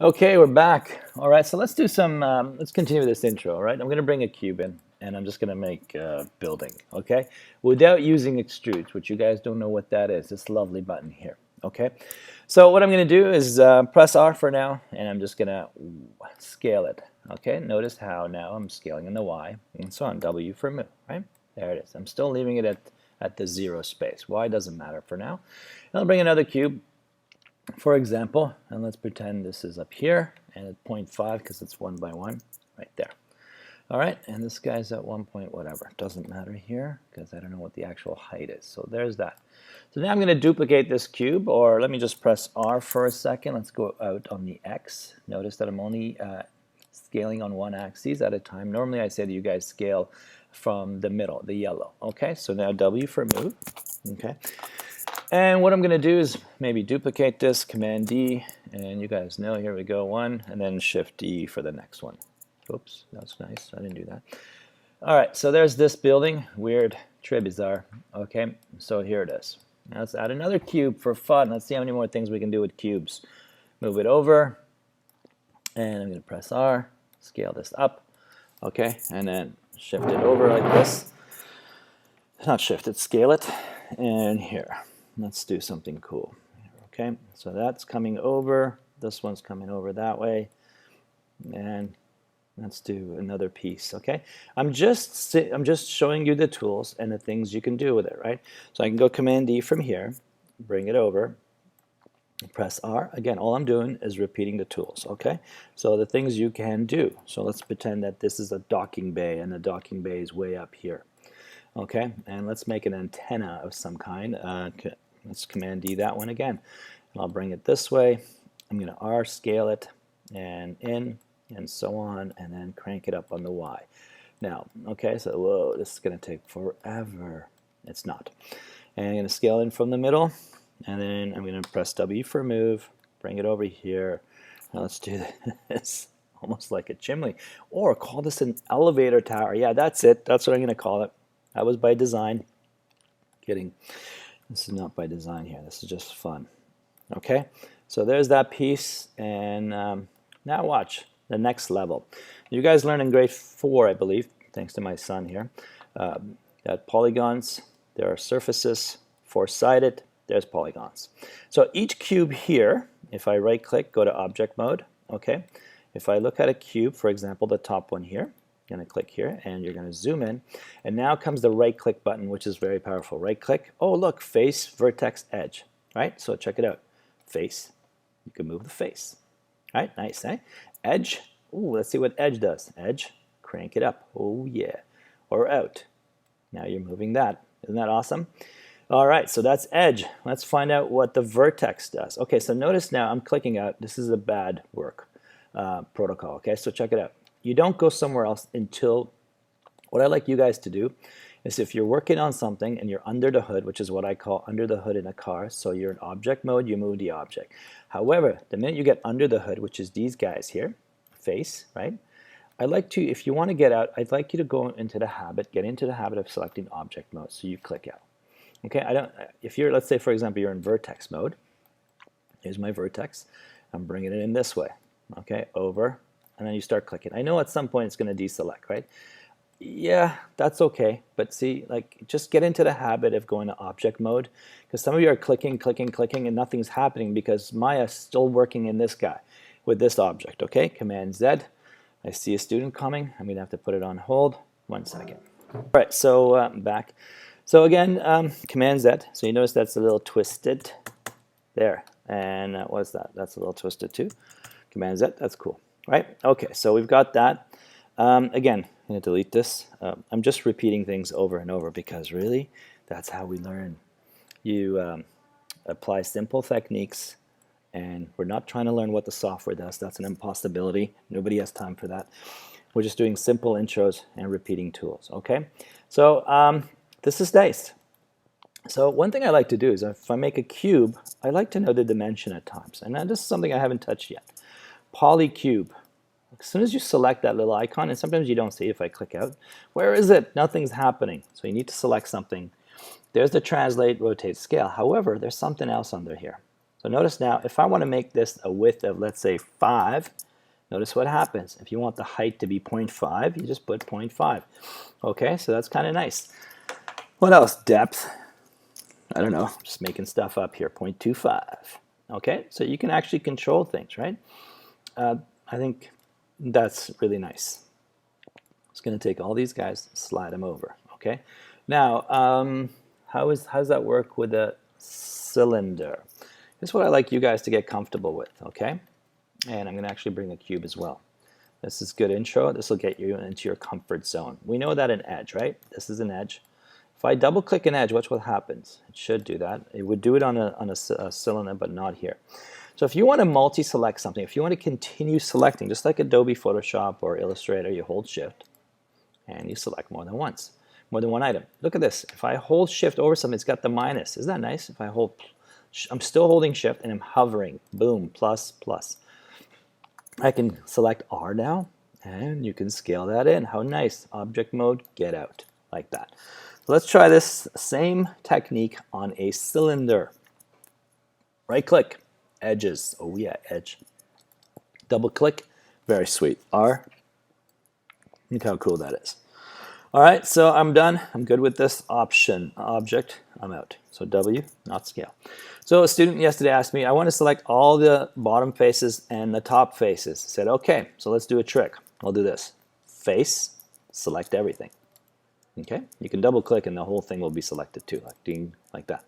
Okay, we're back. All right, so let's do some, let's continue this intro, all right? I'm going to bring a cube in, and I'm just going to make a building, okay? Without using extrudes, which you guys don't know what that is, this lovely button here, okay? So what I'm going to do is press R for now, and I'm just going to scale it, okay? Notice how now I'm scaling in the Y, and so on, W for move, right? There it is. I'm still leaving it at the 0 space. Y doesn't matter for now. And I'll bring another cube, for example, and let's pretend this is up here and at 0.5 because it's 1 by 1 right there. All right, and this guy's at 1 point whatever. Doesn't matter here because I don't know what the actual height is. So there's that. So now I'm going to duplicate this cube, or let me just press R for a second. Let's go out on the X. Notice that I'm only scaling on one axis at a time. Normally I say that you guys scale from the middle, the yellow. Okay, so now W for move. Okay. And what I'm going to do is maybe duplicate this, Command D, and you guys know, here we go, 1, and then Shift D for the next one. Oops, that's nice, I didn't do that. All right, so there's this building, weird, très bizarre. Okay, so here it is. Now let's add another cube for fun. Let's see how many more things we can do with cubes. Move it over, and I'm going to press R, scale this up, okay, and then shift it over like this. Not shift it, scale it, and here. Let's do something cool. Okay, so that's coming over. This one's coming over that way, and let's do another piece. Okay, I'm just showing you the tools and the things you can do with it, right? So I can go Command D from here, bring it over, press R. Again, all I'm doing is repeating the tools. Okay, so the things you can do. So let's pretend that this is a docking bay, and the docking bay is way up here. Okay, and let's make an antenna of some kind. Let's Command D that one again. And I'll bring it this way. I'm going to R scale it, and in, and so on, and then crank it up on the Y. Now, okay, so whoa, this is going to take forever. It's not. And I'm going to scale in from the middle, and then I'm going to press W for move, bring it over here. Now let's do this. Almost like a chimney. Or call this an elevator tower. Yeah, that's it. That's what I'm going to call it. That was by design. Kidding. This is not by design here. This is just fun. Okay, so there's that piece, and now watch the next level. You guys learned in grade 4, I believe, thanks to my son here, that polygons, there are surfaces, four-sided, there's polygons. So each cube here, if I right-click, go to object mode, okay? If I look at a cube, for example, the top one here, you're going to click here, and you're going to zoom in, and now comes the right-click button, which is very powerful. Right-click, oh look, face, vertex, edge, right? So check it out. Face, you can move the face, right? Nice, eh? Edge, ooh, let's see what edge does. Edge, crank it up, oh yeah, or out. Now you're moving that. Isn't that awesome? All right, so that's edge. Let's find out what the vertex does. Okay, so notice now I'm clicking out. This is a bad work protocol, okay? So check it out. You don't go somewhere else until, what I like you guys to do is if you're working on something and you're under the hood, which is what I call under the hood in a car, so you're in object mode, you move the object. However, the minute you get under the hood, which is these guys here, face, right? I like to, if you want to get out, I'd like you to go into the habit, get into the habit of selecting object mode, so you click out. Okay, if you're, let's say for example, you're in vertex mode, here's my vertex, I'm bringing it in this way, okay, over, and then you start clicking. I know at some point it's going to deselect, right? Yeah, that's okay, but see, like, just get into the habit of going to object mode, because some of you are clicking, clicking, clicking, and nothing's happening because Maya's still working in this guy with this object, okay? Command Z. I see a student coming. I'm going to have to put it on hold. 1 second. All right, so back. So again, Command Z. So you notice that's a little twisted there. And what's that? That's a little twisted too. Command Z, that's cool. Right? Okay, so we've got that. Again, I'm going to delete this. I'm just repeating things over and over because really, that's how we learn. You apply simple techniques, and we're not trying to learn what the software does. That's an impossibility. Nobody has time for that. We're just doing simple intros and repeating tools, okay? So this is nice. So one thing I like to do is if I make a cube, I like to know the dimension at times. And this is something I haven't touched yet. Polycube. As soon as you select that little icon, and sometimes you don't see it if I click out, where is it? Nothing's happening. So you need to select something. There's the translate, rotate, scale. However, there's something else under here. So notice now, if I want to make this a width of, let's say, 5, notice what happens. If you want the height to be 0.5, you just put 0.5. Okay, so that's kind of nice. What else? Depth. I don't know, just making stuff up here, 0.25. Okay, so you can actually control things, right? I think that's really nice. It's going to take all these guys, slide them over. Okay, now how does that work with a cylinder? This is what I like you guys to get comfortable with. Okay, and I'm going to actually bring a cube as well. This is good intro. This will get you into your comfort zone. We know that an edge, right? This is an edge. If I double click an edge, watch what happens. It should do that. It would do it on a cylinder, but not here. So if you want to multi-select something, if you want to continue selecting, just like Adobe Photoshop or Illustrator, you hold Shift and you select more than once, more than one item. Look at this. If I hold Shift over something, it's got the minus. Isn't that nice? If I hold, I'm still holding Shift and I'm hovering. Boom, plus, plus. I can select R now, and you can scale that in. How nice. Object mode, get out, like that. So let's try this same technique on a cylinder. Right click, edges. Oh yeah, edge. Double click, very sweet. R, look how cool that is. All right, so I'm done. I'm good with this option. Object, I'm out. So W, not scale. So a student yesterday asked me, I want to select all the bottom faces and the top faces. I said, okay, so let's do a trick. I'll do this. Face, select everything. Okay, you can double click and the whole thing will be selected too, like ding, like that.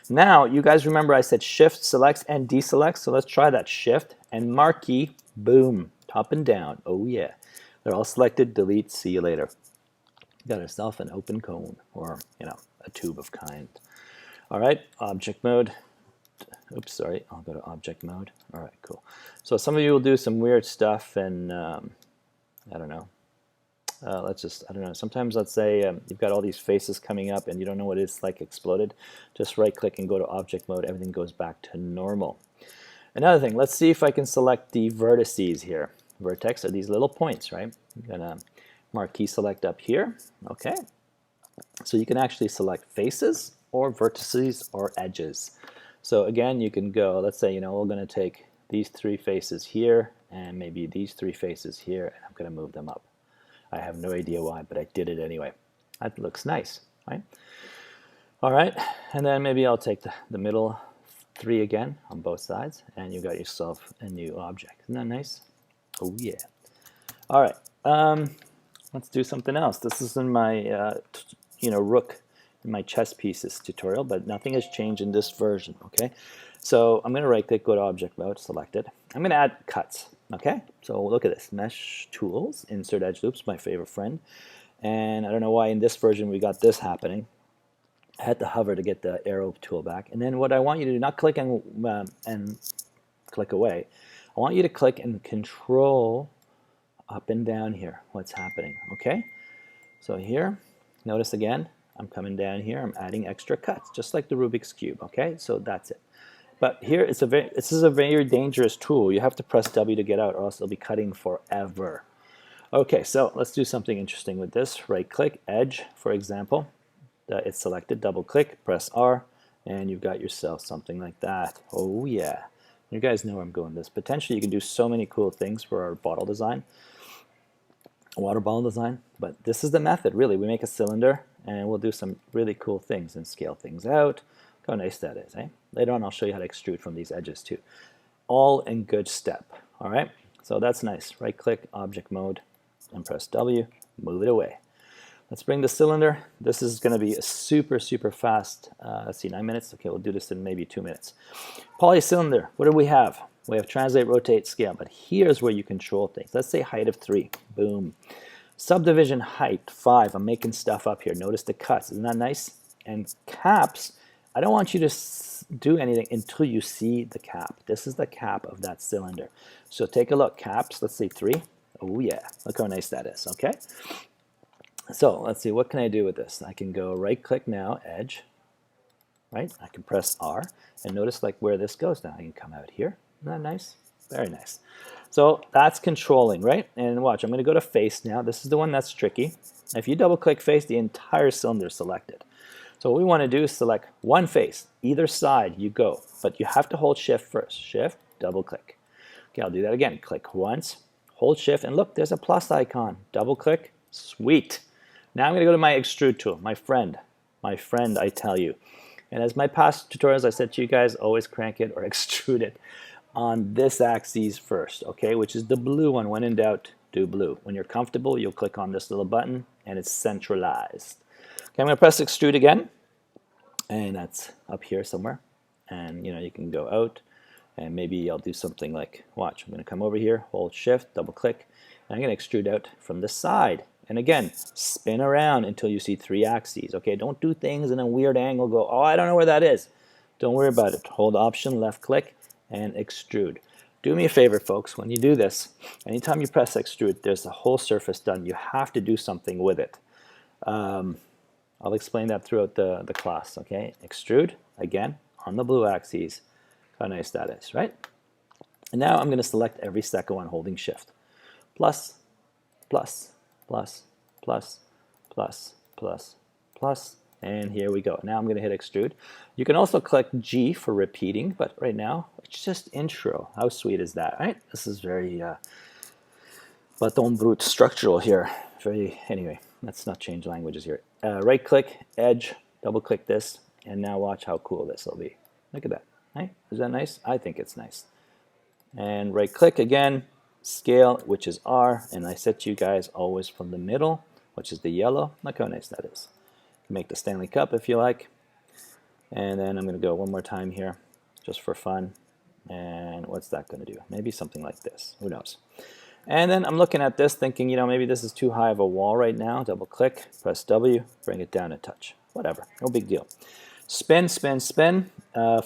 Now, you guys remember I said Shift selects and deselects, so let's try that. Shift and marquee, boom, top and down. Oh yeah, they're all selected. Delete. See you later. Got ourselves an open cone, or a tube of kind. All right, object mode. Oops, sorry. I'll go to object mode. All right, cool. So some of you will do some weird stuff, and I don't know. I don't know, sometimes let's say you've got all these faces coming up and you don't know what it's like exploded. Just right click and go to object mode. Everything goes back to normal. Another thing, let's see if I can select the vertices here. Vertex are these little points, right? I'm going to marquee select up here. Okay. So you can actually select faces or vertices or edges. So again, you can go, let's say, we're going to take these 3 faces here and maybe these 3 faces here, and I'm going to move them up. I have no idea why, but I did it anyway. That looks nice, right? All right, and then maybe I'll take the middle 3 again on both sides, and you got yourself a new object. Isn't that nice? Oh yeah. All right, let's do something else. This is in my, rook in my chess pieces tutorial, but nothing has changed in this version. Okay, so I'm going to right click, go to object mode, select it. I'm going to add cuts. Okay, so look at this, mesh tools, insert edge loops, my favorite friend. And I don't know why in this version we got this happening. I had to hover to get the arrow tool back. And then what I want you to do, not click and click away. I want you to click and control up and down here, what's happening, okay? So here, notice again, I'm coming down here, I'm adding extra cuts, just like the Rubik's Cube, okay? So that's it. But here, this is a very dangerous tool. You have to press W to get out, or else it'll be cutting forever. Okay, so let's do something interesting with this. Right-click, edge, for example. It's selected. Double-click, press R, and you've got yourself something like that. Oh, yeah. You guys know where I'm going with this. Potentially, you can do so many cool things for our bottle design, water bottle design. But this is the method, really. We make a cylinder, and we'll do some really cool things and scale things out. How nice that is, eh? Later on, I'll show you how to extrude from these edges too. All in good step, all right? So that's nice. Right-click, object mode, and press W, move it away. Let's bring the cylinder. This is going to be a super, super fast. Let's see, 9 minutes. Okay, we'll do this in maybe 2 minutes. Polycylinder, what do we have? We have translate, rotate, scale, but here's where you control things. Let's say height of 3, boom. Subdivision height, 5, I'm making stuff up here. Notice the cuts, isn't that nice? And caps, I don't want you to do anything until you see the cap. This is the cap of that cylinder. So take a look, caps, let's say 3. Oh yeah, look how nice that is, okay? So let's see, what can I do with this? I can go right click now, edge, right? I can press R, and notice like where this goes now. I can come out here. Isn't that nice? Very nice. So that's controlling, right? And watch, I'm going to go to face now. This is the one that's tricky. If you double click face, the entire cylinder is selected. So what we want to do is select one face, either side you go, but you have to hold shift first. Shift, double click. Okay, I'll do that again. Click once, hold shift, and look, there's a plus icon. Double click, sweet. Now I'm going to go to my extrude tool, my friend, I tell you. And as my past tutorials, I said to you guys, always crank it or extrude it on this axis first, okay, which is the blue one. When in doubt, do blue. When you're comfortable, you'll click on this little button, and it's centralized. Okay, I'm going to press extrude again, and that's up here somewhere. And you can go out, and maybe I'll do something like, watch, I'm going to come over here, hold shift, double click, and I'm going to extrude out from the side. And again, spin around until you see 3 axes. Okay, don't do things in a weird angle. Go, oh, I don't know where that is. Don't worry about it. Hold option, left click, and extrude. Do me a favor, folks. When you do this, anytime you press extrude, there's a whole surface done. You have to do something with it. I'll explain that throughout the class. Okay, extrude again on the blue axis. How nice that is, right? And now I'm going to select every second one holding shift. Plus, plus, plus, plus, plus, plus, plus, and here we go. Now I'm going to hit extrude. You can also click G for repeating, but right now it's just intro. How sweet is that, right? This is very bâton brut structural here. Anyway, let's not change languages here. Right click, edge, double click this, and now watch how cool this will be. Look at that, right? Is that nice? I think it's nice. And right click again, scale, which is R, and I set you guys always from the middle, which is the yellow. Look how nice that is. You can make the Stanley Cup if you like. And then I'm going to go one more time here, just for fun. And what's that going to do? Maybe something like this. Who knows? And then I'm looking at this thinking, maybe this is too high of a wall right now. Double click, press W, bring it down a touch. Whatever, no big deal. Spin, spin, spin.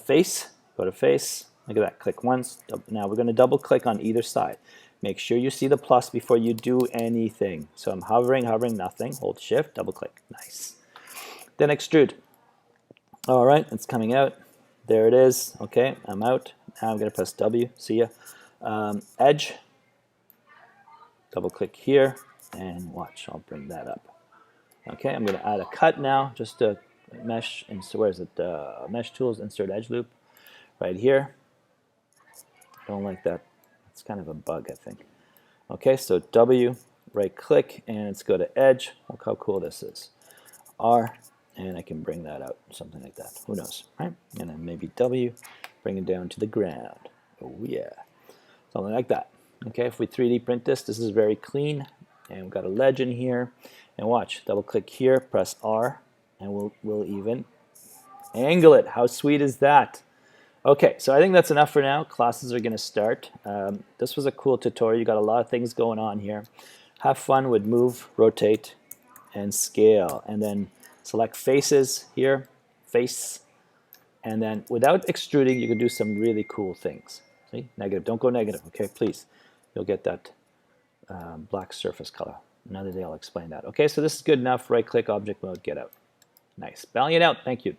Face, go to face. Look at that, click once. Now we're going to double click on either side. Make sure you see the plus before you do anything. So I'm hovering, nothing. Hold shift, double click. Nice. Then extrude. All right, it's coming out. There it is. Okay, I'm out. Now I'm going to press W. See ya. Edge. Double click here, and watch. I'll bring that up. Okay, I'm going to add a cut now. Just a mesh. And so where is it? Mesh tools. Insert edge loop. Right here. Don't like that. It's kind of a bug, I think. Okay, so W, right click, and let's go to edge. Look how cool this is. R, and I can bring that out, something like that. Who knows, right? And then maybe W, bring it down to the ground. Oh yeah, something like that. Okay, if we 3D print this is very clean, and we've got a legend here. And watch, double click here, press R, and we'll even angle it. How sweet is that? Okay, so I think that's enough for now. Classes are going to start. This was a cool tutorial. You got a lot of things going on here. Have fun with move, rotate, and scale. And then select faces here, face. And then without extruding, you can do some really cool things. See, negative. Don't go negative, okay, please. You'll get that black surface color. Another day I'll explain that. Okay, so this is good enough. Right click, object mode, get out. Nice. Balian out. Thank you.